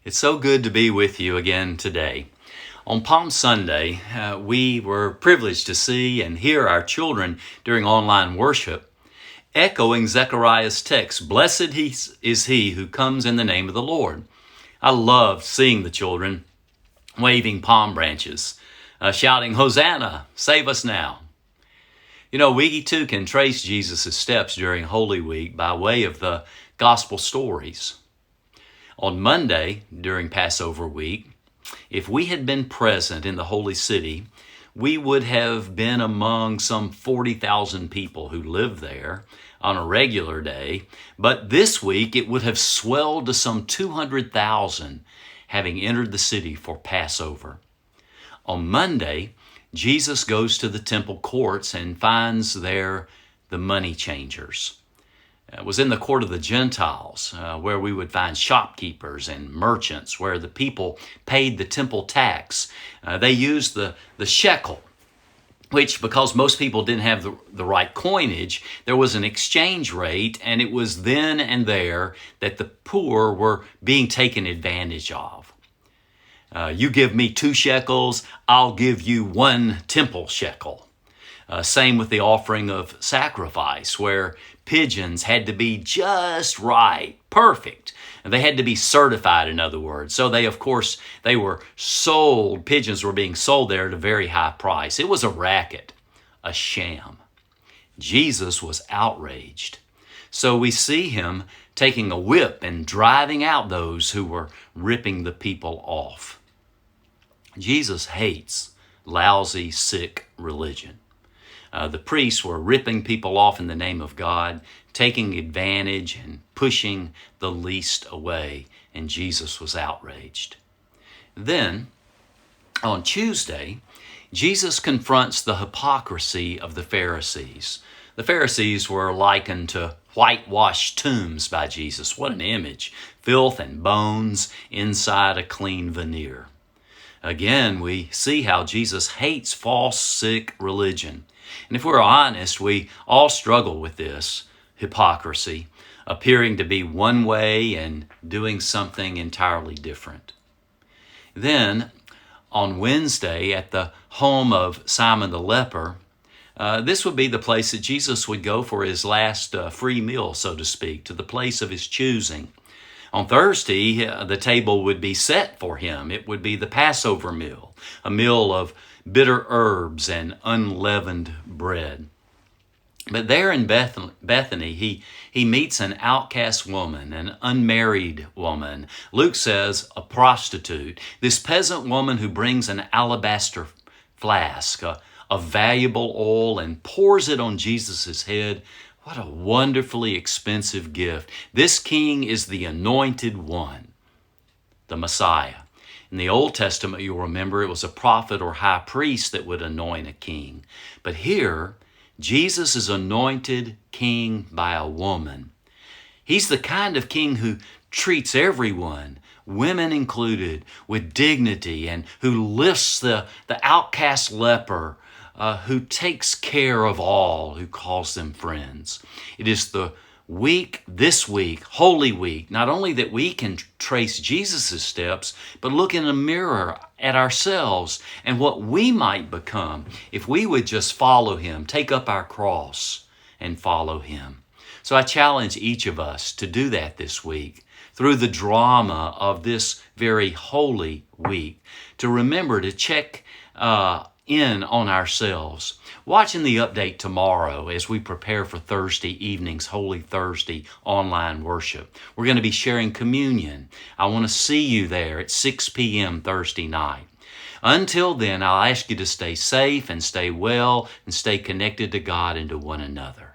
It's so good to be with you again today. On Palm Sunday, we were privileged to see and hear our children during online worship, echoing Zechariah's text, "Blessed is he who comes in the name of the Lord." I loved seeing the children waving palm branches, shouting, "Hosanna, save us now." You know, we too can trace Jesus' steps during Holy Week by way of the gospel stories. On Monday, during Passover week, if we had been present in the Holy City, we would have been among some 40,000 people who lived there on a regular day. But this week, it would have swelled to some 200,000 having entered the city for Passover. On Monday, Jesus goes to the temple courts and finds there the money changers. It was in the court of the Gentiles, where we would find shopkeepers and merchants, where the people paid the temple tax. They used the shekel, which, because most people didn't have the right coinage, there was an exchange rate, and it was then and there that the poor were being taken advantage of. You give me 2 shekels, I'll give you 1 temple shekel. Same with the offering of sacrifice, where pigeons had to be just right, perfect. And they had to be certified, in other words. So they were sold, pigeons were being sold there at a very high price. It was a racket, a sham. Jesus was outraged. So we see him taking a whip and driving out those who were ripping the people off. Jesus hates lousy, sick religion. The priests were ripping people off in the name of God, taking advantage and pushing the least away, and Jesus was outraged. Then, on Tuesday, Jesus confronts the hypocrisy of the Pharisees. The Pharisees were likened to whitewashed tombs by Jesus. What an image! Filth and bones inside a clean veneer. Again, we see how Jesus hates false, sick religion. And if we're honest, we all struggle with this hypocrisy, appearing to be one way and doing something entirely different. Then, on Wednesday, at the home of Simon the leper, this would be the place that Jesus would go for his last free meal, so to speak, to the place of his choosing. On Thursday, the table would be set for him. It would be the Passover meal, a meal of bitter herbs and unleavened bread. But there in Bethany, he meets an outcast woman, an unmarried woman. Luke says a prostitute, this peasant woman who brings an alabaster flask of valuable oil and pours it on Jesus' head. What a wonderfully expensive gift. This king is the anointed one, the Messiah. In the Old Testament, you'll remember, it was a prophet or high priest that would anoint a king. But here, Jesus is anointed king by a woman. He's the kind of king who treats everyone, women included, with dignity, and who lifts the outcast leper, who takes care of all, who calls them friends. It is the week, this week, Holy Week, not only that we can trace Jesus' steps, but look in a mirror at ourselves and what we might become if we would just follow him, take up our cross and follow him. So I challenge each of us to do that this week through the drama of this very holy week, to remember to check in on ourselves. Watching the update tomorrow as we prepare for Thursday evening's Holy Thursday online worship. We're going to be sharing communion. I want to see you there at 6 p.m. Thursday night. Until then, I'll ask you to stay safe and stay well and stay connected to God and to one another.